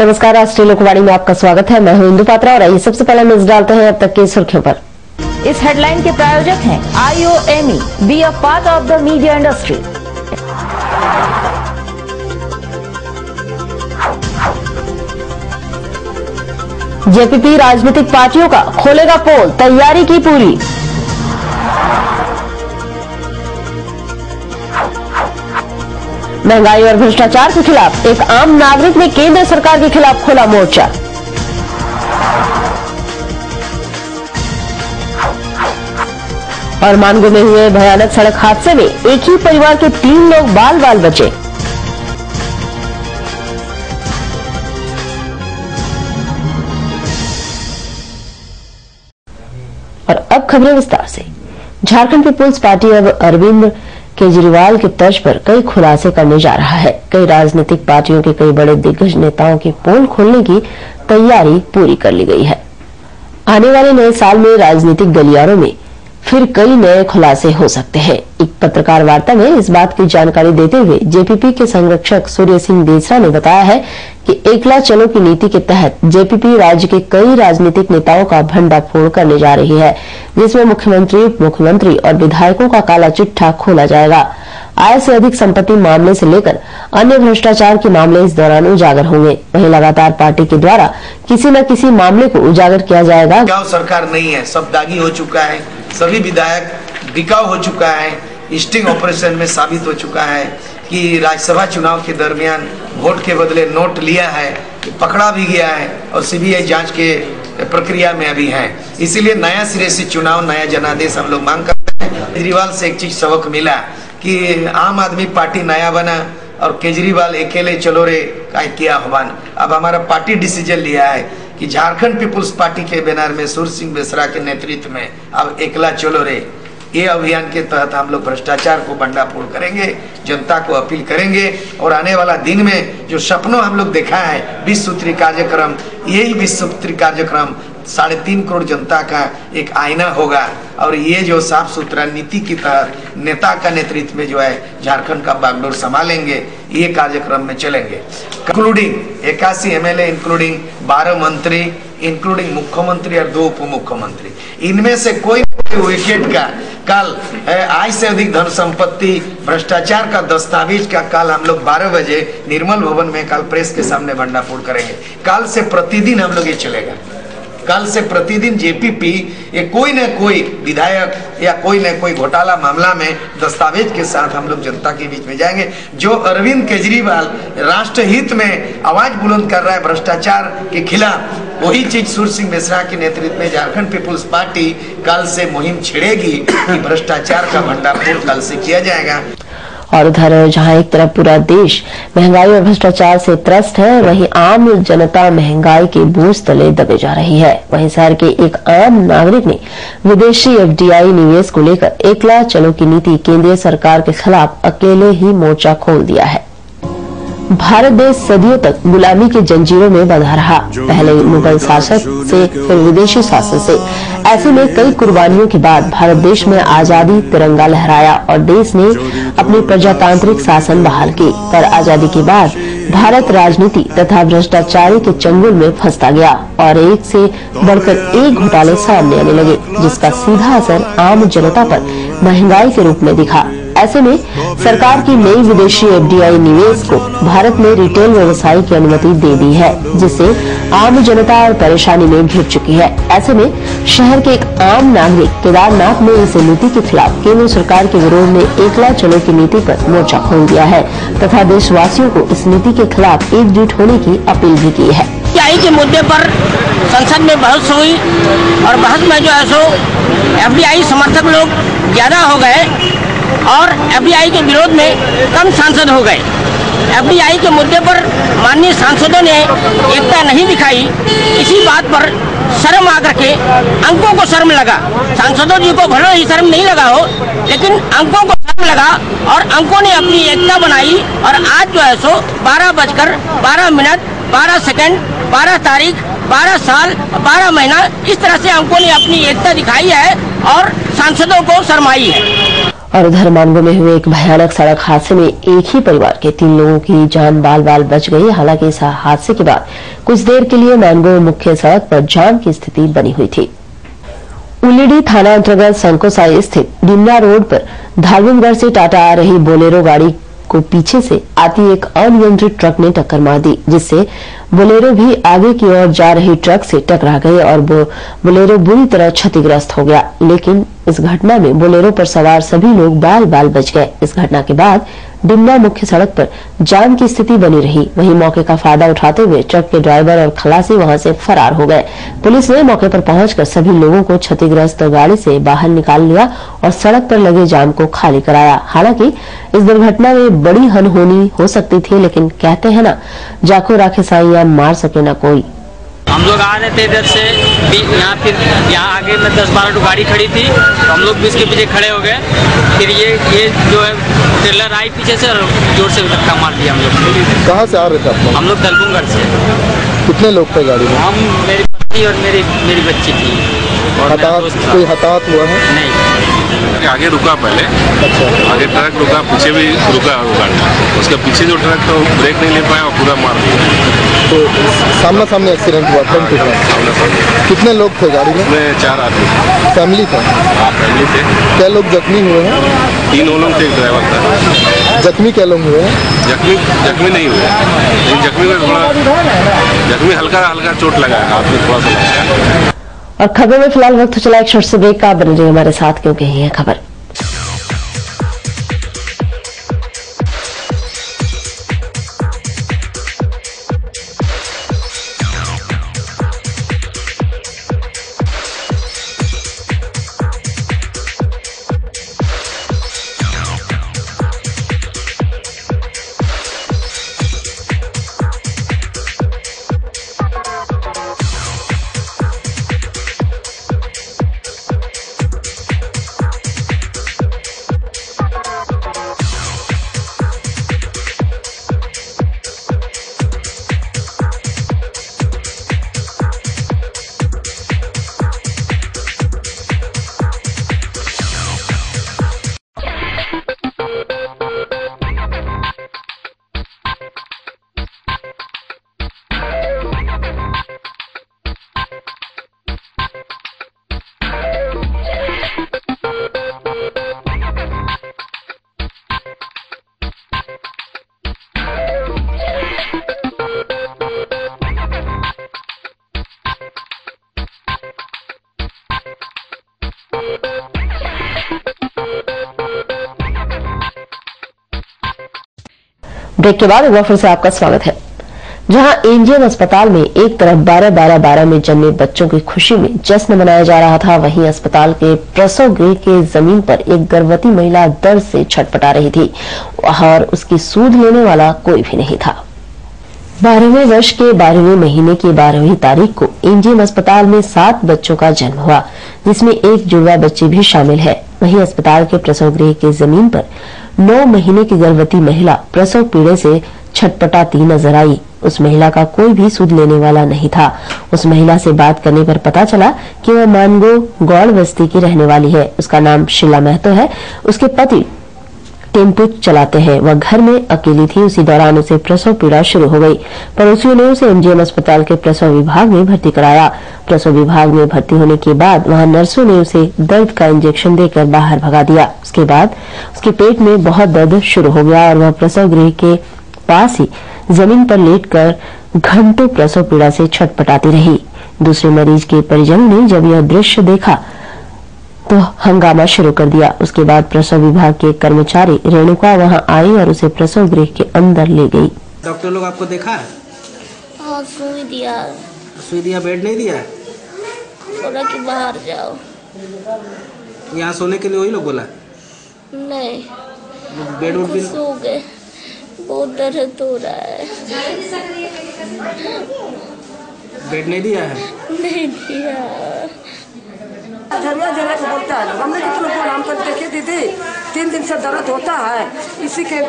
नमस्कार, राष्ट्रीय लोकवाणी में आपका स्वागत है। मैं हूं इंदु पात्रा और आइए सबसे पहले नजर डालते हैं अब तक की सुर्खियों पर। इस हेडलाइन के प्रायोजक हैं IOME, be a part of the media industry. JPP राजनीतिक पार्टियों का खोलेगा पोल, तैयारी की पूरी। महंगाई और भ्रष्टाचार के खिलाफ एक आम नागरिक ने केंद्र सरकार के खिलाफ खोला मोर्चा। और मानगो में हुए भयानक सड़क हादसे में एक ही परिवार के 3 लोग बाल बाल बचे। और अब खबरें विस्तार से। झारखंड पीपुल्स पार्टी अब अरविंद केजरीवाल के तर्ज पर कई खुलासे करने जा रहा है। कई राजनीतिक पार्टियों के कई बड़े दिग्गज नेताओं की पोल खोलने की तैयारी पूरी कर ली गई है। आने वाले नए साल में राजनीतिक गलियारों में फिर कई नए खुलासे हो सकते हैं। एक पत्रकार वार्ता में इस बात की जानकारी देते हुए जेपीपी के संरक्षक सूर्य सिंह देसरा ने बताया है कि एकला चलो की नीति के तहत जेपीपी राज्य के कई राजनीतिक नेताओं का भंडाफोड़ करने जा रही है, जिसमें मुख्यमंत्री, उप मुख्यमंत्री और विधायकों का काला चिट्ठा खोला जाएगा। आय से अधिक संपत्ति मामले से लेकर अन्य भ्रष्टाचार के मामले इस दौरान उजागर होंगे। वहीं लगातार पार्टी के द्वारा किसी न किसी मामले को उजागर किया जाएगा। बिकाऊ सरकार नहीं है, सब दागी हो चुका है, सभी विधायक बिकाऊ हो चुका है। स्टिंग ऑपरेशन में साबित हो चुका है कि राज्यसभा चुनाव के दरमियान वोट के बदले नोट लिया है, पकड़ा भी गया है और सीबीआई जांच के प्रक्रिया में अभी है। इसीलिए नया सिरे से चुनाव, नया जनादेश हम लोग मांग करते हैं। केजरीवाल से एक चीज सबक मिला कि आम आदमी पार्टी नया बना और केजरीवाल अकेले चलो रे का किया आह्वान। अब हमारा पार्टी डिसीजन लिया है कि झारखंड पीपुल्स पार्टी के बैनर में सूर्य सिंह देसरा के नेतृत्व में अब एकला चलो रे, ये अभियान के तहत हम लोग भ्रष्टाचार को भंडाफोड़ करेंगे, जनता को अपील करेंगे और आने वाला दिन में जो सपनों हम लोग देखा है 20 सूत्री कार्यक्रम, यही 20 सूत्री कार्यक्रम 3.5 करोड़ जनता का एक आईना होगा। और ये जो साफ सुथरा नीति की तहत नेता का नेतृत्व में जो है झारखंड का बागडोर संभालेंगे, ये कार्यक्रम में चलेंगे। इंक्लूडिंग 81 MLA, इंक्लूडिंग 12 मंत्री, इंक्लूडिंग मुख्यमंत्री और 2 उप मुख्यमंत्री, इनमें से कोई विकेट का कल आय से अधिक धन संपत्ति भ्रष्टाचार का दस्तावेज का कल हम लोग 12 बजे निर्मल भवन में कल प्रेस के सामने भंडाफोड़ करेंगे। कल से प्रतिदिन हम लोग ये चलेगा। कल से प्रतिदिन जेपीपी ये कोई न कोई विधायक या कोई न कोई घोटाला मामला में दस्तावेज के साथ हम लोग जनता के बीच में जाएंगे। जो अरविंद केजरीवाल राष्ट्र हित में आवाज बुलंद कर रहा है भ्रष्टाचार के खिलाफ, वही चीज सूर्य सिंह देसरा के नेतृत्व में झारखंड पीपुल्स पार्टी कल से मुहिम छेड़ेगी कि भ्रष्टाचार का भंडाफोड़ कल से किया जाएगा। और उधर जहां एक तरफ पूरा देश महंगाई और भ्रष्टाचार से त्रस्त है, वहीं आम जनता महंगाई के बोझ तले दबे जा रही है। वहीं शहर के एक आम नागरिक ने विदेशी FDI निवेश को लेकर एकला चलो की नीति केंद्रीय सरकार के खिलाफ अकेले ही मोर्चा खोल दिया है। भारत देश सदियों तक गुलामी के जंजीरों में बंधा रहा, पहले मुगल शासक से, फिर विदेशी शासन से। ऐसे में कई कुर्बानियों के बाद भारत देश में आजादी तिरंगा लहराया और देश ने अपनी प्रजातांत्रिक शासन बहाल की। पर आजादी के बाद भारत राजनीति तथा भ्रष्टाचारी के चंगुल में फंसता गया और एक से बढ़कर एक घोटाले सामने आने लगे, जिसका सीधा असर आम जनता पर महंगाई के रूप में दिखा। ऐसे में सरकार की नई विदेशी FDI निवेश को भारत में रिटेल व्यवसाय की अनुमति दे दी है, जिससे आम जनता और परेशानी में घिर चुकी है। ऐसे में शहर के एक आम नागरिक केदारनाथ ने इस नीति के खिलाफ केंद्र सरकार के विरोध में एकला चलो की नीति पर मोर्चा खोल दिया है तथा देशवासियों को इस नीति के खिलाफ एकजुट होने की अपील भी की है। FDI के मुद्दे पर संसद में बहस हुई और बहस में जो है सो FDI समर्थक लोग ज्यादा हो गए और FDI के विरोध में कम सांसद हो गए। FDI के मुद्दे पर माननीय सांसदों ने एकता नहीं दिखाई। इसी बात पर शर्म आकर के अंकों को शर्म लगा। सांसदों जी को भले ही शर्म नहीं लगा हो, लेकिन अंकों को शर्म लगा और अंकों ने अपनी एकता बनाई। और आज जो है सो 12:12 12 सेकंड 12 तारीख 12 साल 12 महीना इस तरह से अंकों ने अपनी एकता दिखाई है और सांसदों को शर्माई है। और उधर मानगो में हुए एक भयानक सड़क हादसे में एक ही परिवार के 3 लोगों की जान बाल बाल बच गई। हालांकि इस हादसे के बाद कुछ देर के लिए मानगो मुख्य सड़क पर जाम की स्थिति बनी हुई थी। उलीडी थाना अंतर्गत संकोसाई स्थित डिमना रोड पर धारविंदगढ़ से टाटा आ रही बोलेरो गाड़ी को पीछे से आती एक अनियंत्रित ट्रक ने टक्कर मार दी, जिससे बोलेरो भी आगे की ओर जा रही ट्रक से टकरा गई और बोलेरो बुरी तरह क्षतिग्रस्त हो गया। लेकिन इस घटना में बोलेरो पर सवार सभी लोग बाल बाल बच गए। इस घटना के बाद डिमना मुख्य सड़क पर जाम की स्थिति बनी रही। वहीं मौके का फायदा उठाते हुए ट्रक के ड्राइवर और खलासी वहां से फरार हो गए। पुलिस ने मौके पर पहुंचकर सभी लोगों को क्षतिग्रस्त गाड़ी से बाहर निकाल लिया और सड़क पर लगे जाम को खाली कराया। हालांकि इस दुर्घटना में बड़ी अनहोनी हो सकती थी, लेकिन कहते हैं ना, जाको राखे साईं मार सके ना कोई। हम लोग आ रहे थे इधर से यहाँ, फिर यहाँ आगे में 10-12 तो गाड़ी खड़ी थी, तो हम लोग भी इसके पीछे खड़े हो गए। फिर ये जो है ट्रेलर आई पीछे से और जोर से धक्का मार दिया। हम लोग कहाँ से आ रहे थे आप लोग? हम लोग दलबुंगर से। कितने लोग थे गाड़ी में? हम, मेरी पत्नी और मेरी बच्ची थी। और कोई हताहत हुआ है? नहीं। आगे रुका पहले, अच्छा, आगे ट्रक रुका, पीछे भी रुका गाड़ी। उसके पीछे जो ट्रक तो ब्रेक नहीं ले पाया और पूरा मार दिया। तो सामना सामने एक्सीडेंट हुआ? कितने लोग थे गाड़ी में? 4 आदमी। फैमिली था? हाँ, फैमिली थे। क्या लोग जख्मी हुए हैं? 3 लोग थे, एक ड्राइवर था। जख्मी क्या लोग हुए हैं? जख्मी नहीं हुए, लेकिन जख्मी में थोड़ा हल्का चोट लगा है, हाथ में थोड़ा सा लगा है। और खबर में फिलहाल वक्त चला एक शॉर्ट से ब्रेक का। बने रहिए हमारे साथ, क्योंकि यही है खबर। ब्रेक के बाद एक बार फिर से आपका स्वागत है। जहां एनजीएम अस्पताल में एक तरफ 12-12-12 में जन्मे बच्चों की खुशी में जश्न मनाया जा रहा था, वहीं अस्पताल के प्रसव गृह के जमीन पर एक गर्भवती महिला दर्द से छटपटा रही थी और उसकी सूद लेने वाला कोई भी नहीं था। 12वें वर्ष के 12वें महीने की 12वीं तारीख को एनजीएम अस्पताल में 7 बच्चों का जन्म हुआ, जिसमें एक जुड़वा बच्ची भी शामिल है। वहीं अस्पताल के प्रसव गृह के जमीन पर 9 महीने की गर्भवती महिला प्रसव पीड़े से छटपटाती नजर आई। उस महिला का कोई भी सूद लेने वाला नहीं था। उस महिला से बात करने पर पता चला कि वह मानगो गौड़ बस्ती की रहने वाली है। उसका नाम शीला महतो है। उसके पति टेम्पो चलाते हैं। वह घर में अकेली थी। उसी दौरान उसे प्रसव पीड़ा शुरू हो गई। पड़ोसियों ने उसे एमजीएम अस्पताल के प्रसव विभाग में भर्ती कराया। प्रसव विभाग में भर्ती होने के बाद वहां नर्सों ने उसे दर्द का इंजेक्शन देकर बाहर भगा दिया। उसके बाद उसके पेट में बहुत दर्द शुरू हो गया और वह प्रसव गृह के पास ही जमीन पर लेटकर घंटों प्रसव पीड़ा से छटपटाती रही। दूसरे मरीज के परिजनों ने जब यह दृश्य देखा तो हंगामा शुरू कर दिया। उसके बाद प्रसव विभाग के कर्मचारी रेणुका वहां आई और उसे प्रसव गृह के अंदर ले गई। डॉक्टर लोग आपको देखा है? हाँ, सुई दिया। सुई दिया, बेड नहीं दिया? बोला कि बाहर जाओ। यहाँ सोने के लिए वही लोग बोला? नहीं, बेड उठ भी सो गए। बहुत दर्द हो रहा है। बेड नहीं दिया है? नहीं दिया। झरिया झरिया को बोलता है। हमने कितने लोग नाम कर देखे दीदी, 3 दिन से दर्द होता है। इसी के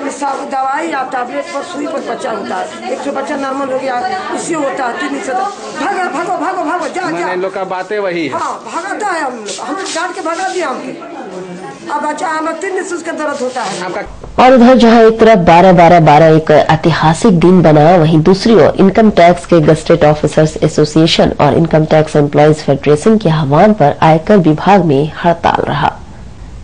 दवाई या टैबलेट पर सुई पर बच्चा होता है। एक बच्चा नॉर्मल हो गया, इसी होता है 3 दिन से। भागो भागो भागो भागो, जा जा। इन लोग का बातें वही है। हाँ, भागाता है हम लोग डांट के भगा दिया हमके। अब बच्चा हम 3 दिन से उसका दर्द होता है। और उधर जहां एक तरफ 12-12-12 एक ऐतिहासिक दिन बना, वहीं दूसरी ओर इनकम टैक्स के गजेटेड ऑफिसर्स एसोसिएशन और इनकम टैक्स एम्प्लॉयज फेडरेशन के आह्वान पर आयकर विभाग में हड़ताल रहा।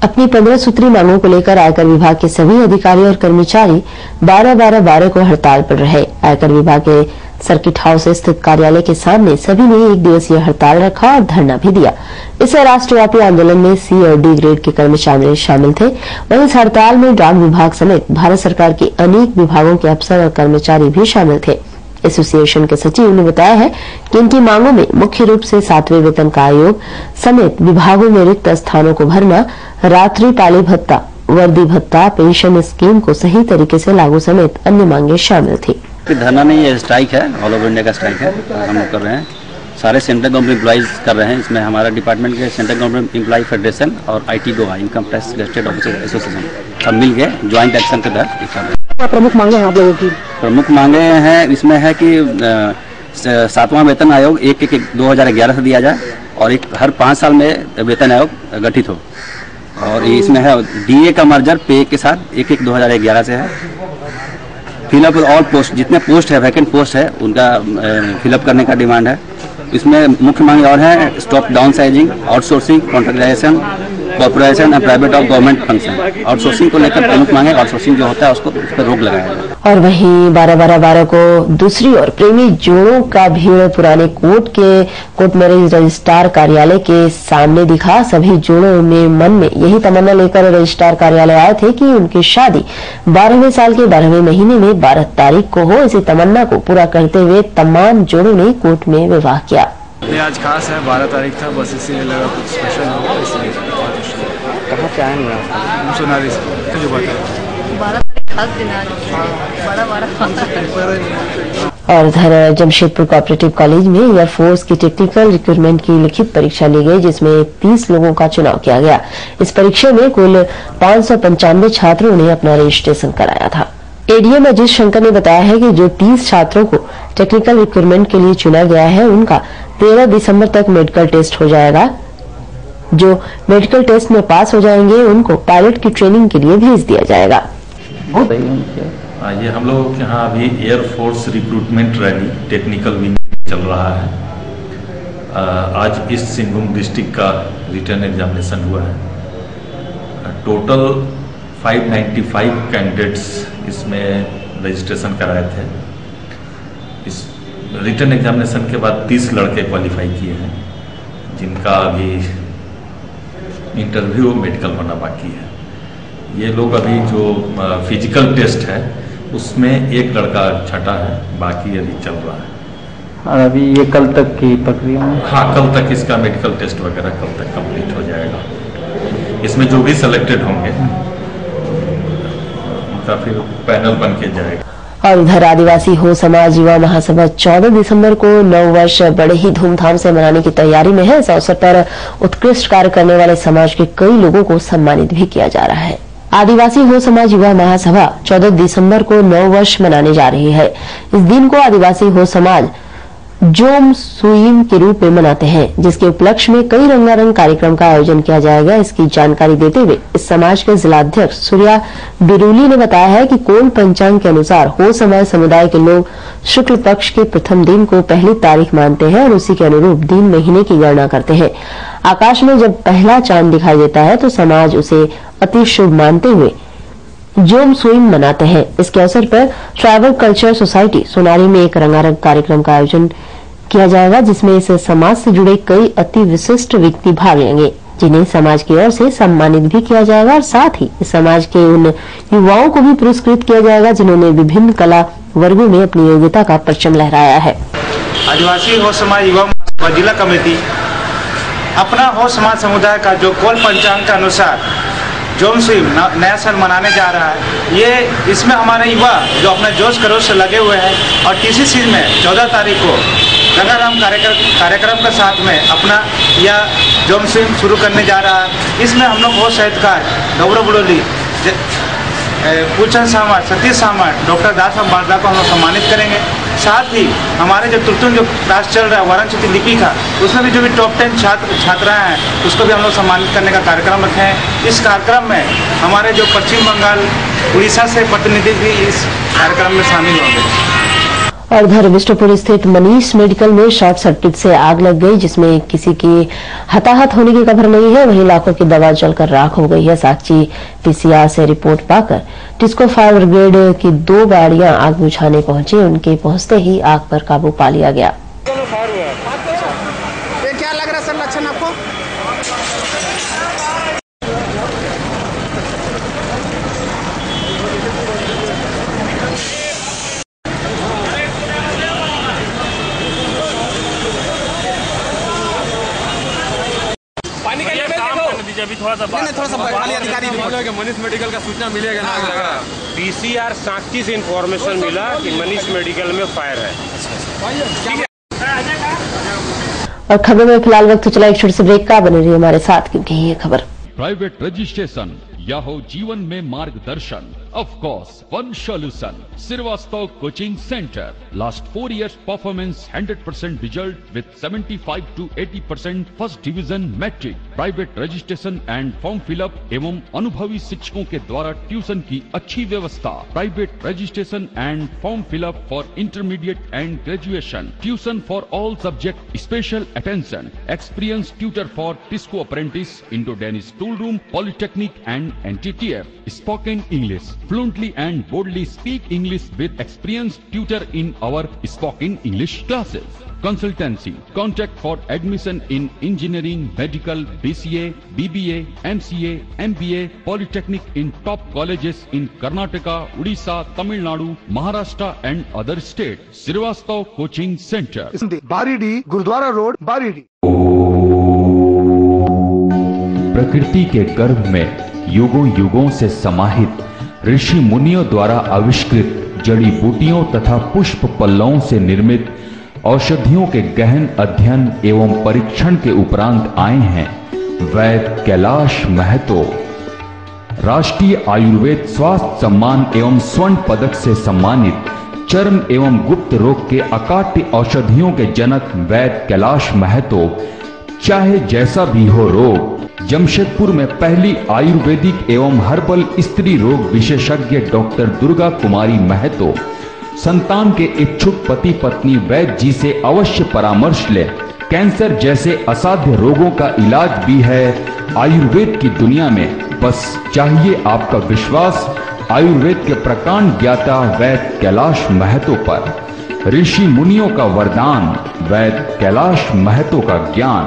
अपनी 15 सूत्री मांगों को लेकर आयकर विभाग के सभी अधिकारी और कर्मचारी 12-12-12 को हड़ताल पर रहे। आयकर विभाग के सर्किट हाउस स्थित कार्यालय के सामने सभी ने 1 दिवसीय हड़ताल रखा और धरना भी दिया। इस राष्ट्रव्यापी आंदोलन में सी और डी ग्रेड के कर्मचारी शामिल थे। वहीं इस हड़ताल में डाक विभाग समेत भारत सरकार के अनेक विभागों के अफसर और कर्मचारी भी शामिल थे। एसोसिएशन के सचिव ने बताया है कि इनकी मांगों में मुख्य रूप से 7वें वेतन का आयोग समेत विभागों में रिक्त स्थानों को भरना, रात्रि पाली भत्ता, वर्दी भत्ता, पेंशन स्कीम को सही तरीके से लागू समेत अन्य मांगे शामिल थी। धरना नहीं, ये स्ट्राइक है, ऑल ओवर इंडिया का स्ट्राइक है। हम लोग कर रहे हैं, सारे सेंट्रल गवर्नमेंट एम्प्लॉइज कर रहे हैं। इसमें हमारा डिपार्टमेंट के सेंट्रल गवर्नमेंट एम्प्लॉय फेडरेशन और IT Goa income tax gazetted officer association सब मिल के ज्वाइंट एक्शन के तहत प्रमुख मांगे हैं आप लोगों की? प्रमुख मांगे हैं इसमें है कि 7वां वेतन आयोग 1/1/2011 से दिया जाए और हर 5 साल में वेतन आयोग गठित हो। और इसमें है DA का मर्जर पे के साथ 1/1/2011 से है। फिलअप ऑल पोस्ट, जितने पोस्ट है वैकेंट पोस्ट है उनका फिलअप करने का डिमांड है। इसमें मुख्य मांग और है stop downsizing, outsourcing, contractualization, corporation and private of government function. Outsourcing को लेकर प्रमुख मांगे, आउटसोर्सिंग जो होता है उसको उस पर रोक लगाया जाए। और वहीं 12-12-12 को दूसरी ओर प्रेमी जोड़ों का भीड़ पुराने कोर्ट मैरिज रजिस्ट्रार कार्यालय के सामने दिखा। सभी जोड़ों ने मन में यही तमन्ना लेकर रजिस्ट्रार कार्यालय आए थे कि उनकी शादी 12वें साल के 12वें महीने में 12 तारीख को हो। इसी तमन्ना को पूरा करते हुए तमाम जोड़ों ने कोर्ट में विवाह किया। आज खास है, 12 तारीख था, बस इसीलिए लगा कुछ स्पेशल होगा, इसलिए। कहाँ से आए हैं? सोनारी से। जो बताया 12 तारीख खास दिन आज, 12 और इधर जमशेदपुर कोऑपरेटिव कॉलेज में एयरफोर्स की टेक्निकल रिक्रूटमेंट की लिखित परीक्षा ली गई, जिसमें 30 लोगों का चुनाव किया गया। इस परीक्षा में कुल 595 छात्रों ने अपना रजिस्ट्रेशन कराया था। एडीएम अजीत शंकर ने बताया है कि जो 30 छात्रों को टेक्निकल रिक्रूटमेंट के लिए चुना गया है उनका 13 दिसंबर तक मेडिकल टेस्ट हो जाएगा। जो मेडिकल टेस्ट में पास हो जाएंगे उनको पायलट की ट्रेनिंग के लिए भेज दिया जाएगा। ये हम लोग के यहाँ अभी air force recruitment rally technical wing चल रहा है। आज ईस्ट सिंहभूम डिस्ट्रिक्ट का रिटर्न एग्जामिनेशन हुआ है। टोटल 595 कैंडिडेट्स इसमें रजिस्ट्रेशन कराए थे। इस रिटर्न एग्जामिनेशन के बाद 30 लड़के क्वालिफाई किए हैं, जिनका अभी इंटरव्यू मेडिकल होना बाकी है। ये लोग अभी जो फिजिकल टेस्ट है उसमें एक लड़का छटा है, बाकी अभी चल रहा है। और अभी ये कल तक की प्रक्रिया में? हाँ, कल तक इसका मेडिकल टेस्ट वगैरह कल तक कंप्लीट हो जाएगा। इसमें जो भी सिलेक्टेड होंगे उनका फिर पैनल बन के जाएगा। और इधर आदिवासी हो समाज युवा महासभा 14 दिसंबर को नव वर्ष बड़े ही धूमधाम से मनाने की तैयारी में है। इस अवसर पर उत्कृष्ट कार्य करने वाले समाज के कई लोगों को सम्मानित भी किया जा रहा है। आदिवासी हो समाज युवा महासभा 14 दिसंबर को नव वर्ष मनाने जा रही है। इस दिन को आदिवासी हो समाज जोम सुईम के रूप में मनाते हैं, जिसके उपलक्ष्य में कई रंगारंग कार्यक्रम का आयोजन किया जाएगा। इसकी जानकारी देते हुए इस समाज के जिलाध्यक्ष सूर्या बिरूली ने बताया है कि कोल पंचांग के अनुसार हो समाज समुदाय के लोग शुक्ल पक्ष के प्रथम दिन को पहली तारीख मानते हैं और उसी के अनुरूप दिन महीने की गणना करते हैं। आकाश में जब पहला चांद दिखाई देता है तो समाज उसे अति शुभ मानते हुए जोम सुईम मनाते हैं। इसके अवसर पर ट्राइबल कल्चर सोसाइटी सोनारी में एक रंगारंग कार्यक्रम का आयोजन किया जाएगा, जिसमें इस समाज से जुड़े कई अति विशिष्ट व्यक्ति भाग लेंगे, जिन्हें समाज की ओर से सम्मानित भी किया जाएगा। और साथ ही इस समाज के उन युवाओं को भी पुरस्कृत किया जाएगा जिन्होंने विभिन्न कला वर्गों में अपनी योग्यता का परचम लहराया है। आदिवासी हो समाज युवा जिला कमेटी अपना हो समाज समुदाय का जो कोल पंचांग के अनुसार जोम सुईम नया साल मनाने जा रहा है। ये इसमें हमारे युवा जो अपने जोश खरोश से लगे हुए हैं और TCC में 14 तारीख को रंगारंग कार्यक्रम के साथ में अपना यह जोम सुईम शुरू करने जा रहा है। इसमें हम लोग बहुत साहित्यकार गौरव बुड़ोली फूलचंद सामंत, सतीश सामंत, डॉक्टर दास बारदा को हम लोग सम्मानित करेंगे। साथ ही हमारे जो तुर्तुन जो क्लास चल रहा है वाराणसी लिपि का, उसमें भी जो भी टॉप 10 छात्राएं हैं उसको भी हम लोग सम्मानित करने का कार्यक्रम रखे हैं। इस कार्यक्रम में हमारे जो पश्चिम बंगाल, उड़ीसा से प्रतिनिधि भी इस कार्यक्रम में शामिल होंगे। और उधर बिष्टुपुर स्थित मनीष मेडिकल में शॉर्ट सर्किट से आग लग गई, जिसमें किसी की हताहत होने की खबर नहीं है। वहीं लाखों की दवा जलकर राख हो गई है। साक्षी पीसीआर से रिपोर्ट पाकर टिस्को फायर ब्रिगेड की 2 गाड़ियां आग बुझाने पहुंची। उनके पहुंचते ही आग पर काबू पा लिया गया। क्या लग रहा है सर लक्षण आपको? अभी थोड़ा सा अधिकारी मनीष मेडिकल का सूचना मिलेगा ना। पीसीआर साक्षी से इंफॉर्मेशन मिला कि मनीष मेडिकल में फायर है। और खबर में फिलहाल वक्त चला एक छोटे से ब्रेक का। बने रहिए हमारे साथ क्योंकि ये खबर प्राइवेट रजिस्ट्रेशन या हो जीवन में मार्गदर्शन, of course one solution, Srivastava Coaching Center. Last 4 years performance 100% result with 75 to 80% first division metric. Private registration and form fill up एवं अनुभवी शिक्षकों के द्वारा ट्यूशन की अच्छी व्यवस्था। Private registration and form fill up for intermediate and graduation. Tuition for all subject, special attention. Experienced tutor for Tisco apprentice, Indo-Danish tool room, polytechnic and NTTF. Spoken English. Fluently and boldly speak English with experienced tutor in our spoken English classes. Consultancy. Contact for admission in engineering, medical, BCA, BBA, MCA, MBA, polytechnic in top colleges in Karnataka, Odisha, Tamil Nadu, Maharashtra and other states. Srivastava Coaching Center. Baridih, Gurudwara road, Baridih. प्रकृति के गर्भ में युगों युगों से समाहित ऋषि मुनियों द्वारा आविष्कृत जड़ी बूटियों तथा पुष्प पल्लवों से निर्मित औषधियों के गहन अध्ययन एवं परीक्षण के उपरांत आए हैं वैद्य कैलाश महतो। राष्ट्रीय आयुर्वेद स्वास्थ्य सम्मान एवं स्वर्ण पदक से सम्मानित चर्म एवं गुप्त रोग के अकाट्य औषधियों के जनक वैद्य कैलाश महतो, चाहे जैसा भी हो रोग, जमशेदपुर में पहली आयुर्वेदिक एवं हर्बल स्त्री रोग विशेषज्ञ डॉक्टर दुर्गा कुमारी महतो संतान के इच्छुक पति पत्नी वैद्य जी से अवश्य परामर्श ले। कैंसर जैसे असाध्य रोगों का इलाज भी है आयुर्वेद की दुनिया में। बस चाहिए आपका विश्वास आयुर्वेद के प्रकांड ज्ञाता वैद्य कैलाश महतो पर। ऋषि मुनियों का वरदान, वैद्य कैलाश महतो का ज्ञान।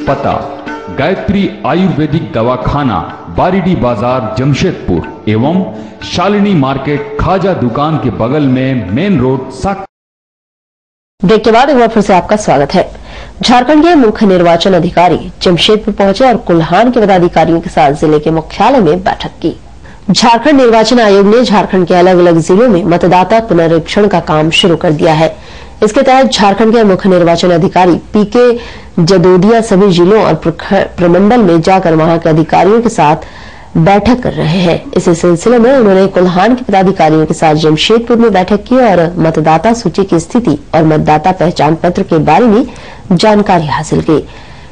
पता गायत्री आयुर्वेदिक दवाखाना, बारीडी बाजार, जमशेदपुर एवं शालिनी मार्केट खाजा दुकान के बगल में मेन रोड साक। ब्रेक के बाद एक बार फिर से आपका स्वागत है। झारखंड के मुख्य निर्वाचन अधिकारी जमशेदपुर पहुंचे और कुल्हान के पदाधिकारियों के साथ जिले के मुख्यालय में बैठक की। झारखंड निर्वाचन आयोग ने झारखंड के अलग अलग जिलों में मतदाता पुनरीक्षण का काम शुरू कर दिया है। इसके तहत झारखंड के मुख्य निर्वाचन अधिकारी पीके जदोदिया सभी जिलों और प्रमंडल में जाकर वहां के अधिकारियों के साथ बैठक कर रहे हैं। इसी सिलसिले में उन्होंने कुल्हान के पदाधिकारियों के साथ जमशेदपुर में बैठक की और मतदाता सूची की स्थिति और मतदाता पहचान पत्र के बारे में जानकारी हासिल की।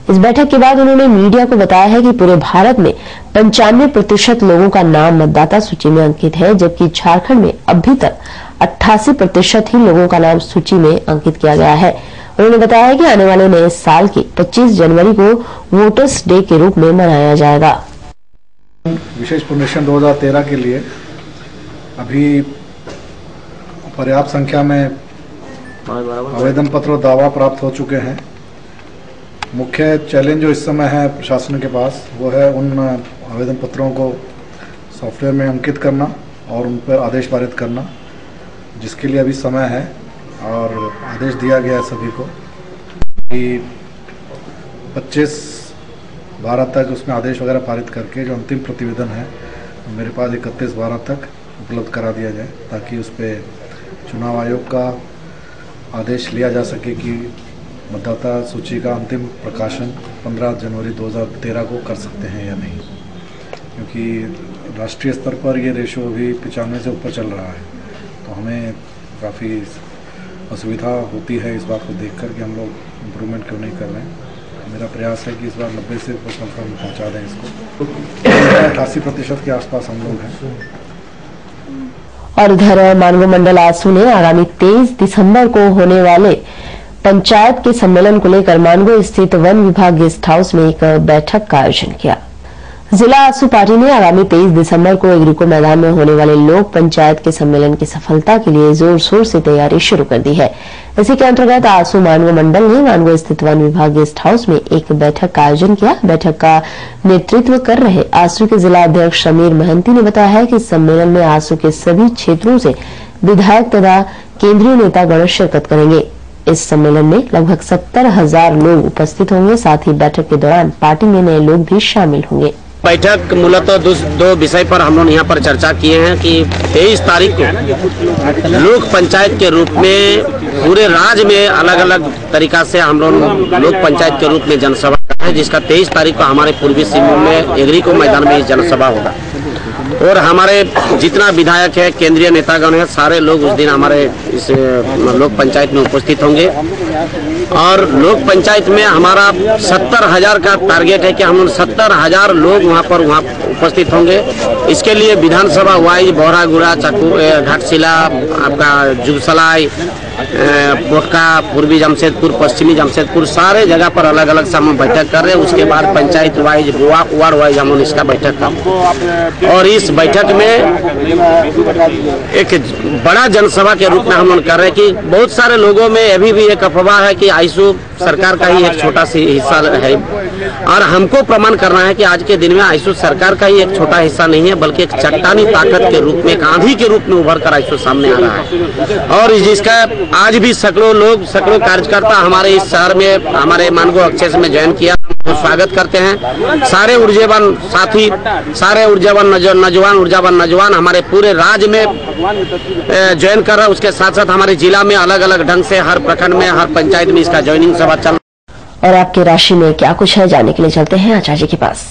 इस बैठक के बाद उन्होंने मीडिया को बताया है कि पूरे भारत में 95% लोगों का नाम मतदाता सूची में अंकित है, जबकि झारखंड में अभी तक 88% ही लोगों का नाम सूची में अंकित किया गया है। उन्होंने बताया कि आने वाले नए साल की 25 जनवरी को वोटर्स डे के रूप में मनाया जाएगा। विशेष पुनरीक्षण 2013 के लिए अभी पर्याप्त संख्या में आवेदन पत्र और दावा प्राप्त हो चुके हैं। मुख्य चैलेंज जो इस समय है प्रशासन के पास वो है उन आवेदन पत्रों को सॉफ्टवेयर में अंकित करना और उन पर आदेश पारित करना, जिसके लिए अभी समय है और आदेश दिया गया है सभी को कि 25/12 तक उसमें आदेश वगैरह पारित करके जो अंतिम प्रतिवेदन है मेरे पास 31/12 तक उपलब्ध करा दिया जाए, ताकि उस पर चुनाव आयोग का आदेश लिया जा सके कि मतदाता सूची का अंतिम प्रकाशन 15 जनवरी 2013 को कर सकते हैं या नहीं। क्योंकि राष्ट्रीय स्तर पर ये रेशो अभी 95 से ऊपर चल रहा है, तो हमें काफ़ी असुविधा होती है इस बात को देखकर कि हम लोग इम्प्रूवमेंट क्यों नहीं कर रहे हैं। मेरा प्रयास है कि इस बार 90 से ऊपर पहुँचा दें इसको। 88% के आसपास हम लोग हैं। और इधर मानगो मंडल आसू ने आगामी 23 दिसंबर को होने वाले पंचायत के सम्मेलन को लेकर मानगो स्थित वन विभाग गेस्ट हाउस में एक बैठक का आयोजन किया। जिला आसू पार्टी ने आगामी 23 दिसंबर को एग्रीको मैदान में होने वाले लोक पंचायत के सम्मेलन की सफलता के लिए जोर शोर से तैयारी शुरू कर दी है। इसी के अंतर्गत आसू मानगो मंडल ने मानगो स्थित वन विभाग गेस्ट हाउस में एक बैठक का आयोजन किया। बैठक का नेतृत्व कर रहे आसू के जिला अध्यक्ष समीर महंती ने बताया है कि इस सम्मेलन में आसू के सभी क्षेत्रों से विधायक तथा केंद्रीय नेतागण शिरकत करेंगे। इस सम्मेलन में लगभग 70,000 लोग उपस्थित होंगे। साथ ही बैठक के दौरान पार्टी में नए लोग भी शामिल होंगे। बैठक मूलतः दो विषय पर हम लोग यहाँ पर चर्चा किए हैं कि 23 तारीख को लोक पंचायत के रूप में पूरे राज्य में अलग अलग तरीका से हम लोग लोक पंचायत के रूप में जनसभा है, जिसका 23 तारीख को हमारे पूर्वी सिंहभूम में एग्रीको मैदान में जनसभा होगा। और हमारे जितना विधायक है, केंद्रीय नेतागण है, सारे लोग उस दिन हमारे इस लोक पंचायत में उपस्थित होंगे। और लोक पंचायत में हमारा 70,000 का टारगेट है कि हम 70,000 लोग वहाँ उपस्थित होंगे। इसके लिए विधानसभा वाइज बोहरागुड़ा, घाटशिला, आपका जुगसलाई, पोटका, पूर्वी जमशेदपुर, पश्चिमी जमशेदपुर, सारे जगह पर अलग अलग से हम बैठक कर रहे हैं। उसके बाद पंचायत वाइज, वार्ड वाइज हम इसका बैठक कर, और इस बैठक में एक बड़ा जनसभा के रूप में हम लोग कर रहे हैं कि बहुत सारे लोगों में अभी भी एक अफवाह है कि आईसू सरकार का ही एक छोटा सी हिस्सा है, और हमको प्रमाण करना है कि आज के दिन में आईसू सरकार का ही एक छोटा हिस्सा नहीं है, बल्कि एक चट्टानी ताकत के रूप में, एक आंधी के रूप में उभर कर आईसू सामने आ रहा है। और जिसका आज भी सैकड़ों लोग, सैकड़ों कार्यकर्ता हमारे इस शहर में, हमारे मानगो एक्सेस में ज्वाइन किया, तो स्वागत करते हैं। सारे ऊर्जावान साथी, सारे ऊर्जावान नौजवान हमारे पूरे राज्य में ज्वाइन कर रहे हैं। उसके साथ साथ हमारे जिला में अलग अलग ढंग से हर प्रखंड में, हर पंचायत में इसका ज्वाइनिंग सभा चल। और आपके राशि में क्या कुछ है, जानने के लिए चलते हैं आचार्य जी के पास।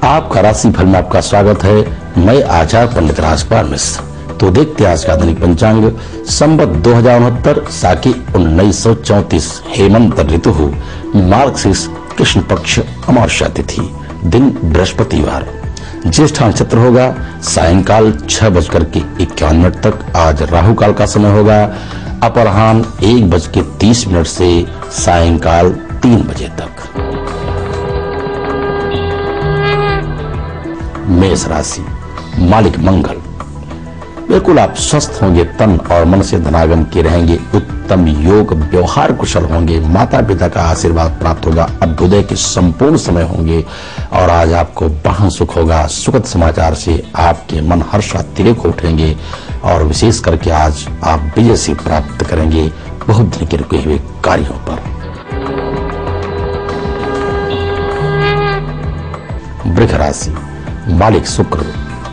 आपका राशि फल में आपका स्वागत है। मैं आचार्य पंडित राजपाल मिश्र। तो देखते हैं आज का दैनिक पंचांग। संवत 2069, साकी 1934, हेमंत ऋतु, मार्गशीर्ष कृष्ण पक्ष, अमावस्या तिथि, दिन बृहस्पतिवार। ज्येष्ठ नक्षत्र होगा सायंकाल 6:51 तक। आज राहु काल का समय होगा अपराह्न 1:30 से सायंकाल 3 बजे तक। मेष राशि, मालिक मंगल। बिल्कुल आप स्वस्थ होंगे, तन और मन से धनागम के रहेंगे। उत्तम योग, व्यवहार कुशल होंगे, माता पिता का आशीर्वाद प्राप्त होगा, अभ्युदय के संपूर्ण समय होंगे। और आज आपको वाहन सुख होगा। सुखद समाचार से आपके मन हर्षातिरेक उठेंगे और विशेष करके आज आप विजय से प्राप्त करेंगे बहुत दिन के रुके हुए कार्यों पर। वृष राशि, मालिक शुक्र।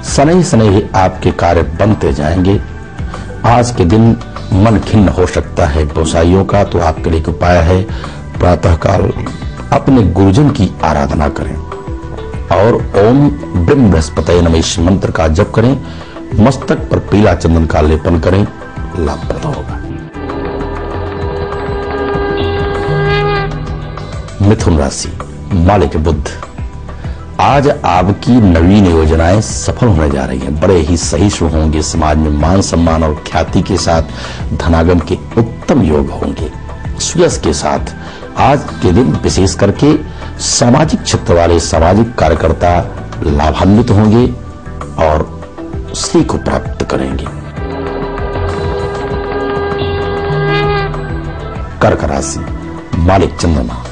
शनै शनै ही आपके कार्य बनते जाएंगे। आज के दिन मन खिन्न हो सकता है व्यवसायियों का, तो आपके लिए एक उपाय है, प्रातःकाल अपने गुरुजन की आराधना करें और ओम ब्रह्म बृहस्पतये नमः इस मंत्र का जप करें। मस्तक पर पीला चंदन का लेपन करें, लाभप्रद होगा। मिथुन राशि, मालिक बुध। आज आपकी नवीन योजनाएं सफल होने जा रही हैं, बड़े ही सहिष्णु होंगे। समाज में मान सम्मान और ख्याति के साथ धनागम के उत्तम योग होंगे। सुयश के साथ आज के दिन विशेष करके सामाजिक क्षेत्र वाले सामाजिक कार्यकर्ता लाभान्वित होंगे और श्री को प्राप्त करेंगे। कर्क राशि, मालिक चंद्रमा।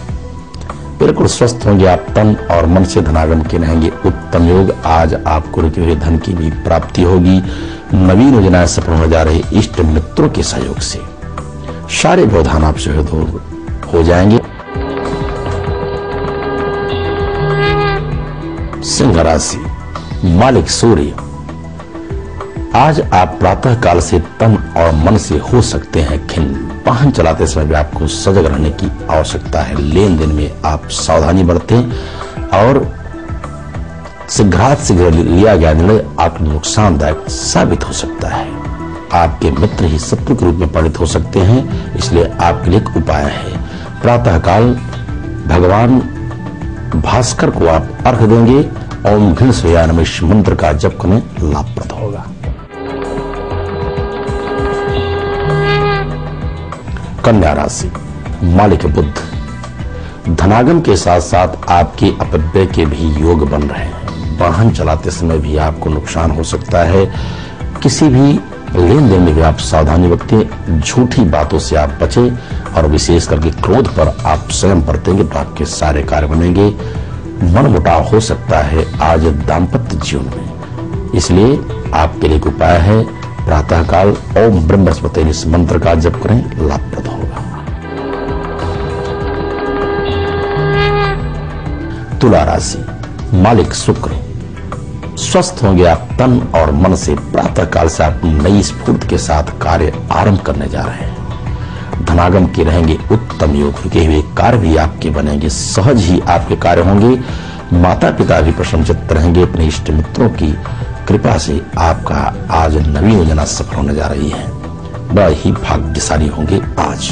बिल्कुल स्वस्थ होंगे आप, तन और मन से धनागम के रहेंगे। उत्तम योग, आज आपको रुके हुए धन की भी प्राप्ति होगी। नवीन योजनाएं सफल होने जा रहे इष्ट मित्रों के सहयोग से। सारे व्यवधान आपसे दूर हो जाएंगे। सिंह राशि, मालिक सूर्य। आज आप प्रातः काल से तन और मन से हो सकते हैं खिन्न। वाहन चलाते समय भी आपको सजग रहने की आवश्यकता है। लेन देन में आप सावधानी बरतें और शीघ्र लिया गया निर्णय आपको नुकसानदायक साबित हो सकता है। आपके मित्र ही शत्रु के रूप में परिणत हो सकते हैं, इसलिए आपके लिए एक उपाय है। प्रातः काल भगवान भास्कर को आप अर्घ देंगे। ओम घृण स्वया नमः इस मंत्र का जप करने लाभप्रद होगा। कन्या राशि, मालिक बुध। धनागम के साथ साथ आपके अपव्यय के भी योग बन रहे हैं। वाहन चलाते समय भी आपको नुकसान हो सकता है। किसी भी लेन देन में भी आप सावधानी बरतें। झूठी बातों से आप बचें और विशेष करके क्रोध पर आप स्वयं बरतेंगे तो आपके सारे कार्य बनेंगे। मनमुटाव हो सकता है आज दाम्पत्य जीवन में, इसलिए आपके लिए उपाय है प्रातः काल ओम ब्रह्मस्पति इस मंत्र का जप करें, लाभप्रद होगा। तुला राशि, मालिक शुक्र। स्वस्थ होंगे आप तन और मन से। प्रातः काल से आप नई स्फूर्ति के साथ कार्य आरंभ करने जा रहे हैं। धनागम के रहेंगे उत्तम योग। रुके हुए कार्य भी आपके बनेंगे, सहज ही आपके कार्य होंगे। माता पिता भी प्रसन्नचित्त रहेंगे। अपने इष्ट मित्रों की कृपा से आपका आज नवीन योजना सफल होने जा रही है। बड़ा ही भाग्यशाली होंगे आज।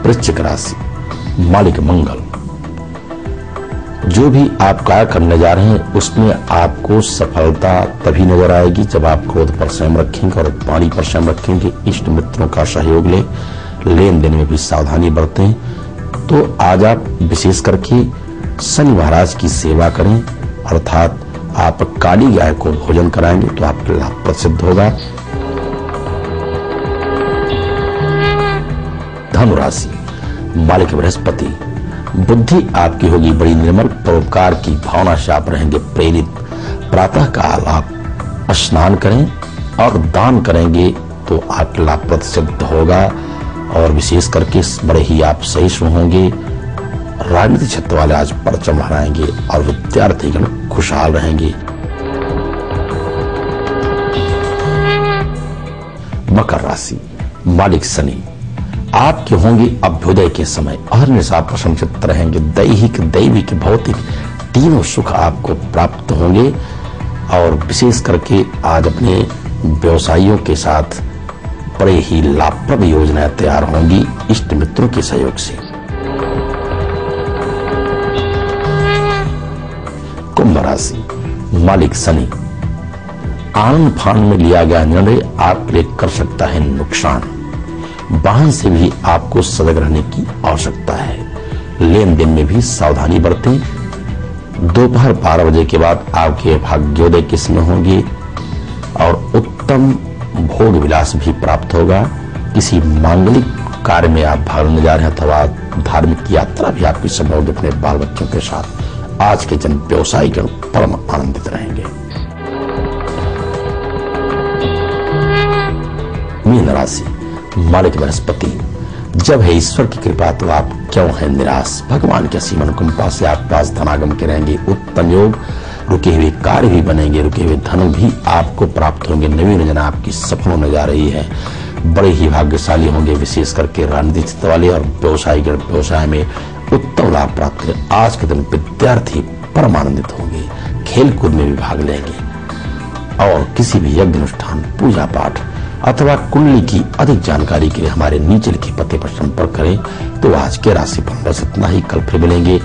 वृश्चिक राशि, मालिक मंगल। जो भी आप कार्य करने जा रहे हैं उसमें आपको सफलता तभी नजर आएगी जब आप क्रोध पर संयम रखेंगे और वाणी पर संयम रखेंगे। इष्ट मित्रों का सहयोग लें। लेन देन में भी सावधानी बरतें। तो आज आप विशेष करके शनि महाराज की सेवा करें, अर्थात आप काली गाय को भोजन कराएंगे तो आपके लाभ सिद्ध होगा। धनु राशि, मालिक बृहस्पति। बुद्धि आपकी होगी बड़ी निर्मल। परोपकार की भावना से आप रहेंगे प्रेरित। प्रातः काल आप स्नान करें और दान करेंगे तो आपके लाभप्रद सिद्ध होगा। और विशेष करके बड़े ही आप सहिष्णु होंगे। राजनीतिक क्षेत्र वाले आज परचम लहराएंगे और विद्यार्थीगण खुशहाल रहेंगे। मकर राशि, मालिक शनि। आपके होंगे अभ्युदय के समय। अहर्निशा प्रसन्नचित्त रहेंगे। दैहिक, दैविक, भौतिक तीनों सुख आपको प्राप्त होंगे। और विशेष करके आज अपने व्यवसायियों के साथ बड़े ही लाभप्रद योजनाएं तैयार होंगी इष्ट मित्रों के सहयोग से। कुंभ राशि, मालिक शनि। आनंद फान में लिया गया निर्णय आपके लिए कर सकता है नुकसान। वाहन से भी आपको सजग रहने की आवश्यकता है। लेन देन में भी सावधानी बरतें। दोपहर 12 बजे के बाद आपके भाग्योदय के समय होंगे और उत्तम भोग विलास भी प्राप्त होगा। किसी मांगलिक कार्य में आप भाग लेने जा रहे हैं अथवा धार्मिक यात्रा भी आपकी संभव होगी अपने बाल बच्चों के साथ। आज के जन व्यवसायी गण परम आनंदित रहेंगे। मीन राशि, मालिक बृहस्पति। जब है ईश्वर की कृपा तो आप क्यों हैं निराश। भगवान के असीम अनुकंपा से आप पास धनागम के रहेंगे उत्तम योग। रुके हुए कार्य भी बनेंगे। रुके हुए धन भी आपको प्राप्त होंगे। नवीन योजना आपकी सफल होने जा रही है। बड़े ही भाग्यशाली होंगे विशेष करके राजनीतिक क्षेत्र वाले और व्यवसायीगण व्यवसाय में उत्तम लाभ प्राप्त करें। आज के दिन विद्यार्थी परम आनंदित होंगे। खेल कूद में भी भाग लेंगे। और किसी भी यज्ञ अनुष्ठान, पूजा पाठ अथवा कुंडली की अधिक जानकारी के लिए हमारे नीचे लिखे पते पर संपर्क करें। तो आज के राशि फल बस इतना ही। कल फिर मिलेंगे।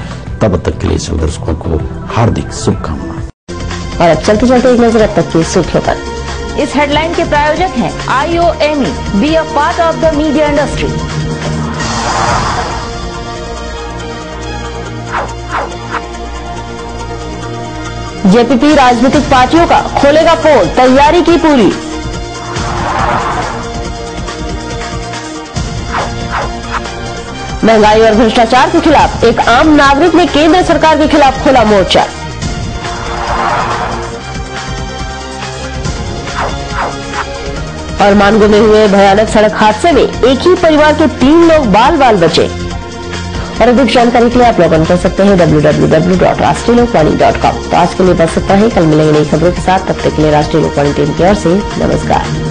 तब तक के लिए सब दर्शकों को हार्दिक शुभकामनाएं। और अब चलते चलते एक नजर अब तक की सुर्खियों पर। इस हेडलाइन के प्रायोजक हैं IOME, be a part of the media industry. JPP राजनीतिक पार्टियों का खोलेगा पोल, तैयारी की पूरी। महंगाई और भ्रष्टाचार के खिलाफ एक आम नागरिक ने केंद्र सरकार के खिलाफ खोला मोर्चा। और मानगो में हुए भयानक सड़क हादसे में एक ही परिवार के 3 लोग बाल बाल बचे। और अधिक जानकारी के लिए आप लॉग इन कर सकते हैं www.rashtriyalokvani.com। तो आज के लिए बस इतना ही, कल मिलेंगे नई खबरों के साथ। तब तक के लिए राष्ट्रीय लोकवाणी टीम की ओर से नमस्कार।